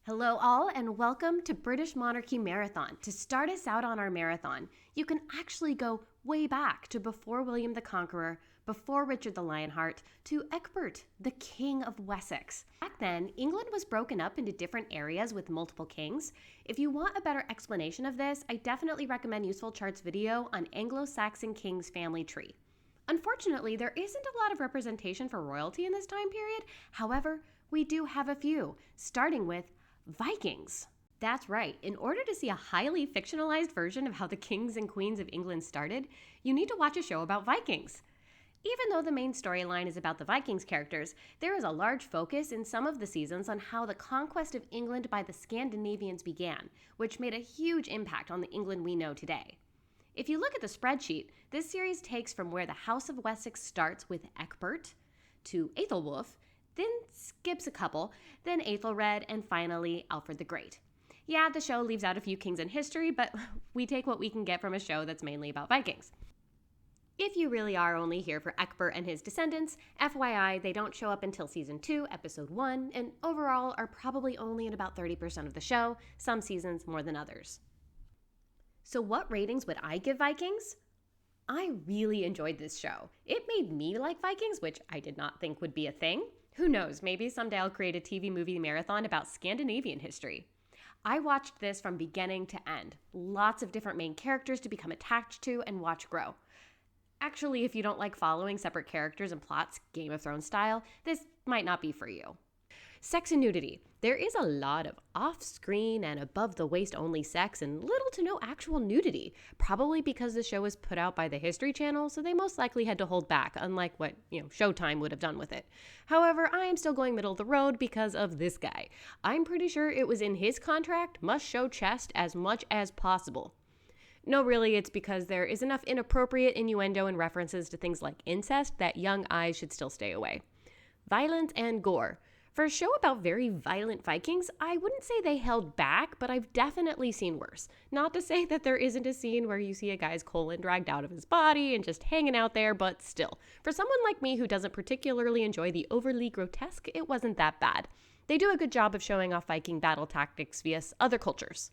Hello all and welcome to British Monarchy Marathon. To start us out on our marathon, you can actually go way back to before William the Conqueror, before Richard the Lionheart, to Egbert, the King of Wessex. Back then, England was broken up into different areas with multiple kings. If you want a better explanation of this, I definitely recommend Useful Charts' video on Anglo-Saxon Kings family tree. Unfortunately, there isn't a lot of representation for royalty in this time period. However, we do have a few, starting with Vikings. That's right. In order to see a highly fictionalized version of how the kings and queens of England started, you need to watch a show about Vikings. Even though the main storyline is about the Vikings characters, there is a large focus in some of the seasons on how the conquest of England by the Scandinavians began, which made a huge impact on the England we know today. If you look at the spreadsheet, this series takes from where the House of Wessex starts with Egbert to Aethelwulf, then skips a couple, then Aethelred, and finally Alfred the Great. Yeah, the show leaves out a few kings in history, but we take what we can get from a show that's mainly about Vikings. If you really are only here for Egbert and his descendants, FYI, they don't show up until Season 2, Episode 1, and overall are probably only in about 30% of the show, some seasons more than others. So what ratings would I give Vikings? I really enjoyed this show. It made me like Vikings, which I did not think would be a thing. Who knows, maybe someday I'll create a TV movie marathon about Scandinavian history. I watched this from beginning to end. Lots of different main characters to become attached to and watch grow. Actually, if you don't like following separate characters and plots, Game of Thrones style, this might not be for you. Sex and nudity. There is a lot of off-screen and above-the-waist only sex and little to no actual nudity, probably because the show was put out by the History Channel, so they most likely had to hold back, unlike what, Showtime would have done with it. However, I am still going middle of the road because of this guy. I'm pretty sure it was in his contract, must show chest as much as possible. No, really, it's because there is enough inappropriate innuendo and references to things like incest that young eyes should still stay away. Violence and gore. For a show about very violent Vikings, I wouldn't say they held back, but I've definitely seen worse. Not to say that there isn't a scene where you see a guy's colon dragged out of his body and just hanging out there, but still. For someone like me who doesn't particularly enjoy the overly grotesque, it wasn't that bad. They do a good job of showing off Viking battle tactics via other cultures.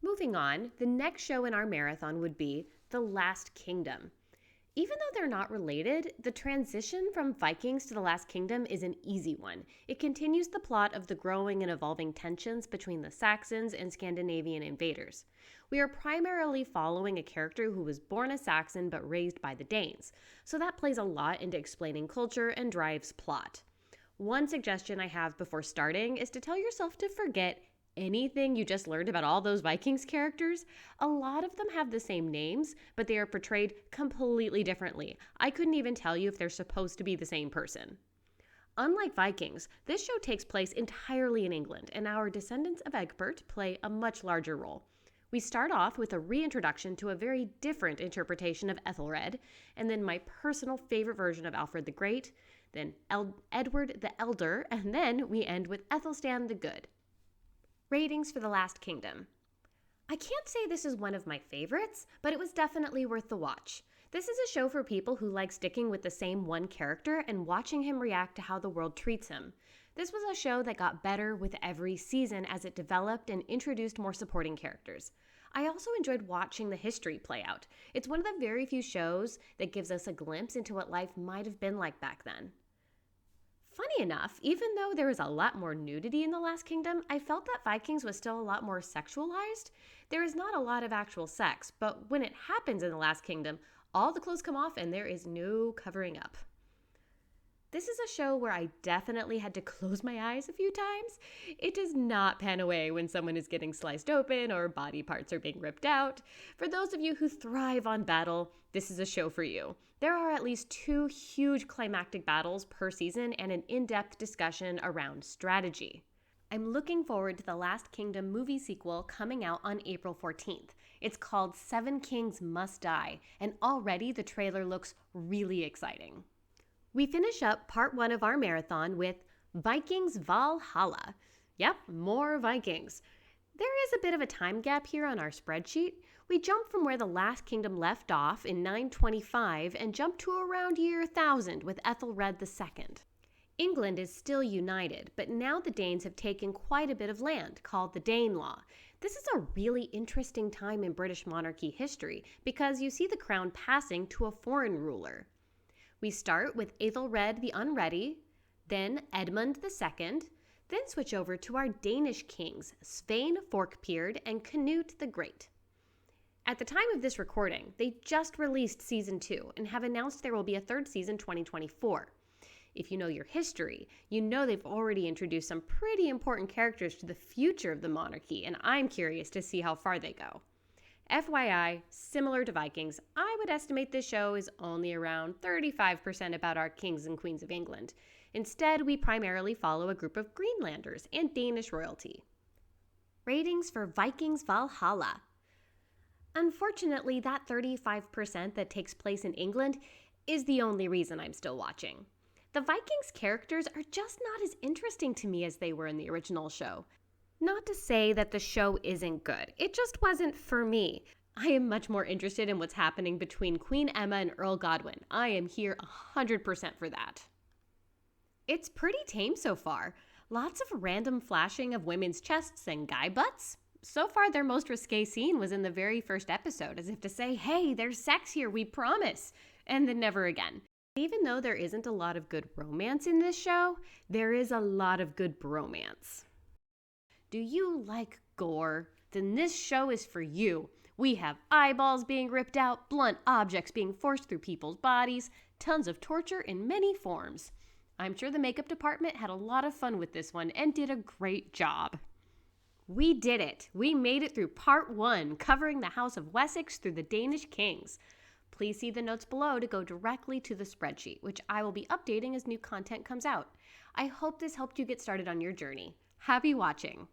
Moving on, the next show in our marathon would be The Last Kingdom. Even though they're not related, the transition from Vikings to the Last Kingdom is an easy one. It continues the plot of the growing and evolving tensions between the Saxons and Scandinavian invaders. We are primarily following a character who was born a Saxon but raised by the Danes, so that plays a lot into explaining culture and drives plot. One suggestion I have before starting is to tell yourself to forget anything you just learned about all those Vikings characters. A lot of them have the same names, but they are portrayed completely differently. I couldn't even tell you if they're supposed to be the same person. Unlike Vikings, this show takes place entirely in England, and our descendants of Egbert play a much larger role. We start off with a reintroduction to a very different interpretation of Ethelred, and then my personal favorite version of Alfred the Great, then Edward the Elder, and then we end with Ethelstan the Good. Ratings for The Last Kingdom. I can't say this is one of my favorites, but it was definitely worth the watch. This is a show for people who like sticking with the same one character and watching him react to how the world treats him. This was a show that got better with every season as it developed and introduced more supporting characters. I also enjoyed watching the history play out. It's one of the very few shows that gives us a glimpse into what life might have been like back then. Funny enough, even though there was a lot more nudity in The Last Kingdom, I felt that Vikings was still a lot more sexualized. There is not a lot of actual sex, but when it happens in The Last Kingdom, all the clothes come off and there is no covering up. This is a show where I definitely had to close my eyes a few times. It does not pan away when someone is getting sliced open or body parts are being ripped out. For those of you who thrive on battle, this is a show for you. There are at least 2 huge climactic battles per season and an in-depth discussion around strategy. I'm looking forward to the Last Kingdom movie sequel coming out on April 14th. It's called 7 Kings Must Die, and already the trailer looks really exciting. We finish up part 1 of our marathon with Vikings Valhalla. Yep, more Vikings. There is a bit of a time gap here on our spreadsheet. We jump from where the Last Kingdom left off in 925 and jump to around year 1000 with Ethelred II. England is still united, but now the Danes have taken quite a bit of land, called the Danelaw. This is a really interesting time in British monarchy history because you see the crown passing to a foreign ruler. We start with Aethelred the Unready, then Edmund II, then switch over to our Danish kings, Svein Forkbeard and Canute the Great. At the time of this recording, they just released Season 2 and have announced there will be a third season 2024. If you know your history, you know they've already introduced some pretty important characters to the future of the monarchy, and I'm curious to see how far they go. FYI, similar to Vikings, I would estimate this show is only around 35% about our kings and queens of England. Instead, we primarily follow a group of Greenlanders and Danish royalty. Ratings for Vikings Valhalla. Unfortunately, that 35% that takes place in England is the only reason I'm still watching. The Vikings characters are just not as interesting to me as they were in the original show. Not to say that the show isn't good, it just wasn't for me. I am much more interested in what's happening between Queen Emma and Earl Godwin. I am here 100% for that. It's pretty tame so far. Lots of random flashing of women's chests and guy butts. So far, their most risque scene was in the very first episode, as if to say, hey, there's sex here, we promise, and then never again. Even though there isn't a lot of good romance in this show, there is a lot of good bromance. Do you like gore? Then this show is for you. We have eyeballs being ripped out, blunt objects being forced through people's bodies, tons of torture in many forms. I'm sure the makeup department had a lot of fun with this one and did a great job. We did it! We made it through part 1, covering the House of Wessex through the Danish kings. Please see the notes below to go directly to the spreadsheet, which I will be updating as new content comes out. I hope this helped you get started on your journey. Happy watching!